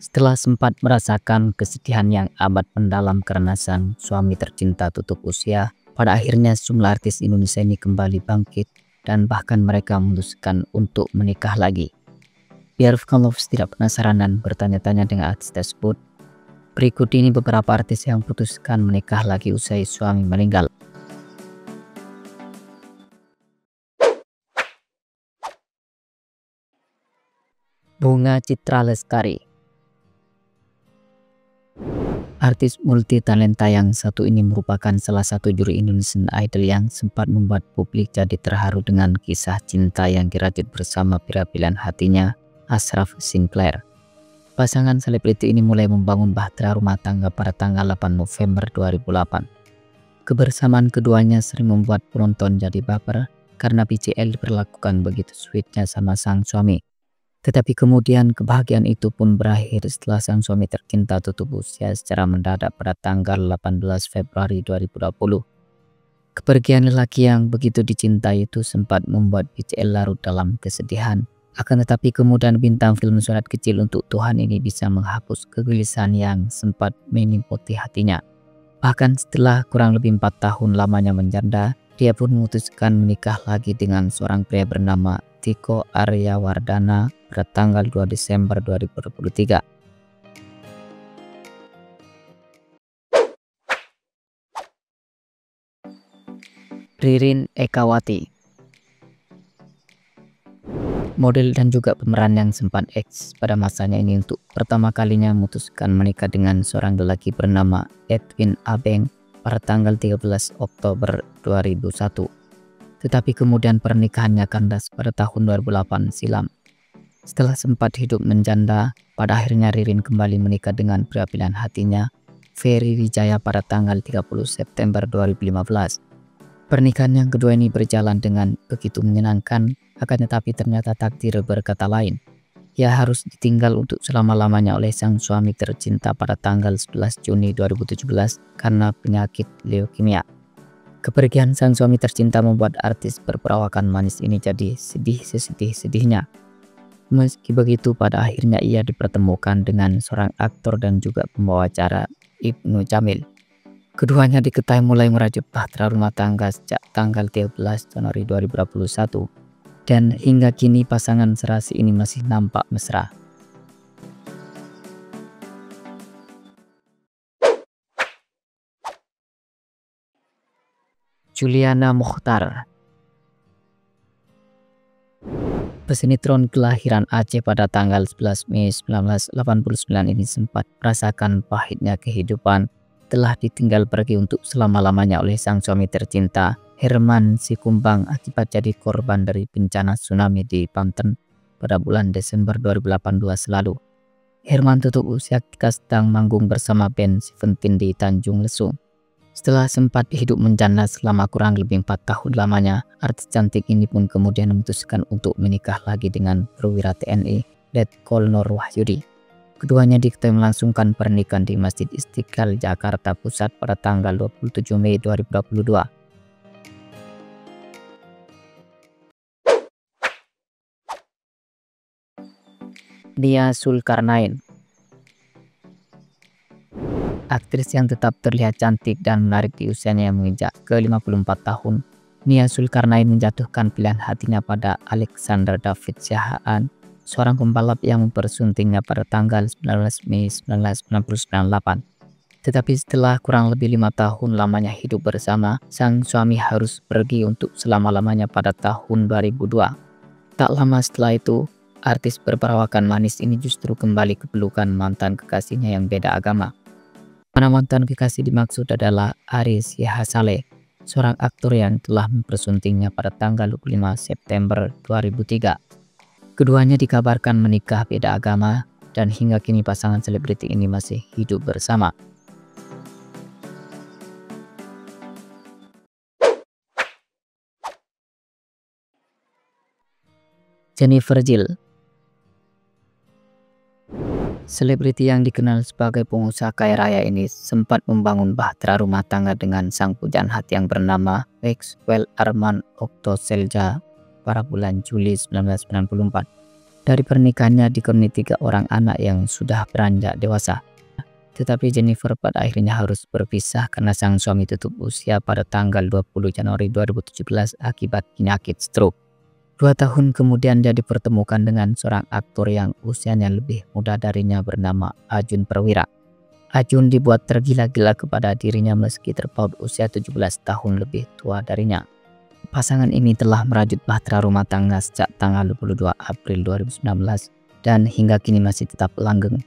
Setelah sempat merasakan kesedihan yang amat mendalam karena sang suami tercinta tutup usia, pada akhirnya sejumlah artis Indonesia ini kembali bangkit dan bahkan mereka memutuskan untuk menikah lagi. Biar Lovers tidak penasaran dan bertanya-tanya dengan artis tersebut, berikut ini beberapa artis yang memutuskan menikah lagi usai suami meninggal. Bunga Citra Lestari. Artis multitalenta yang satu ini merupakan salah satu juri Indonesian Idol yang sempat membuat publik jadi terharu dengan kisah cinta yang dirajut bersama pria pilihan hatinya, Ashraf Sinclair. Pasangan selebriti ini mulai membangun bahtera rumah tangga pada tanggal 8 November 2008. Kebersamaan keduanya sering membuat penonton jadi baper karena BCL diperlakukan begitu sweetnya sama sang suami. Tetapi kemudian kebahagiaan itu pun berakhir setelah sang suami tercinta tutup usia secara mendadak pada tanggal 18 Februari 2020. Kepergian lelaki yang begitu dicintai itu sempat membuat BCL larut dalam kesedihan. Akan tetapi kemudian bintang film Surat Kecil Untuk Tuhan ini bisa menghapus kegelisahan yang sempat meliputi hatinya. Bahkan setelah kurang lebih 4 tahun lamanya menjanda, dia pun memutuskan menikah lagi dengan seorang pria bernama Tiko Aryawardana pada tanggal 2 Desember 2023. Ririn Ekawati. Model dan juga pemeran yang sempat eks pada masanya ini untuk pertama kalinya memutuskan menikah dengan seorang lelaki bernama Edwin Abeng pada tanggal 13 Oktober 2001. Tetapi kemudian pernikahannya kandas pada tahun 2008 silam. Setelah sempat hidup menjanda, pada akhirnya Ririn kembali menikah dengan pria pilihan hatinya, Ferry Wijaya pada tanggal 30 September 2015. Pernikahan yang kedua ini berjalan dengan begitu menyenangkan, akan tetapi ternyata takdir berkata lain. Ia harus ditinggal untuk selama-lamanya oleh sang suami tercinta pada tanggal 11 Juni 2017 karena penyakit leukemia. Kepergian sang suami tercinta membuat artis berperawakan manis ini jadi sedih sesedih-sedihnya. Meski begitu, pada akhirnya ia dipertemukan dengan seorang aktor dan juga pembawa acara, Ibnu Jamil. Keduanya diketahui mulai merajut bahtera rumah tangga sejak tanggal 13 Januari 2021 dan hingga kini pasangan serasi ini masih nampak mesra. Juliana Mokhtar. Pesinetron kelahiran Aceh pada tanggal 11 Mei 1989 ini sempat merasakan pahitnya kehidupan telah ditinggal pergi untuk selama-lamanya oleh sang suami tercinta, Herman Sikumbang, akibat jadi korban dari bencana tsunami di Banten pada bulan Desember 2018 lalu. Herman tutup usia ketika sedang manggung bersama band Seventeen di Tanjung Lesung. Setelah sempat hidup menjanda selama kurang lebih 4 tahun lamanya, artis cantik ini pun kemudian memutuskan untuk menikah lagi dengan perwira TNI, Letkol Nur Wahyudi. Keduanya diketahui melangsungkan pernikahan di Masjid Istiqlal, Jakarta Pusat pada tanggal 27 Mei 2022. Nia Zulkarnain. Aktris yang tetap terlihat cantik dan menarik di usianya yang menginjak ke-54 tahun, Nia Zulkarnain menjatuhkan pilihan hatinya pada Alexander David Siahaan, seorang pembalap yang mempersuntingnya pada tanggal 19 Mei 1998. Tetapi setelah kurang lebih 5 tahun lamanya hidup bersama, sang suami harus pergi untuk selama-lamanya pada tahun 2002. Tak lama setelah itu, artis berperawakan manis ini justru kembali ke pelukan mantan kekasihnya yang beda agama. Mana mantan kekasih dimaksud adalah Aris Yahasale, seorang aktor yang telah mempersuntingnya pada tanggal 25 September 2003. Keduanya dikabarkan menikah beda agama dan hingga kini pasangan selebriti ini masih hidup bersama. Jennifer Jill. Selebriti yang dikenal sebagai pengusaha kaya raya ini sempat membangun bahtera rumah tangga dengan sang pujaan hati yang bernama Maxwell Arman Octoselja pada bulan Juli 1994. Dari pernikahannya dikaruniai 3 orang anak yang sudah beranjak dewasa. Tetapi Jennifer pada akhirnya harus berpisah karena sang suami tutup usia pada tanggal 20 Januari 2017 akibat penyakit stroke. 2 tahun kemudian dia dipertemukan dengan seorang aktor yang usianya lebih muda darinya bernama Arjun Perwira. Arjun dibuat tergila-gila kepada dirinya meski terpaut usia 17 tahun lebih tua darinya. Pasangan ini telah merajut bahtera rumah tangga sejak tanggal 22 April 2019 dan hingga kini masih tetap langgeng.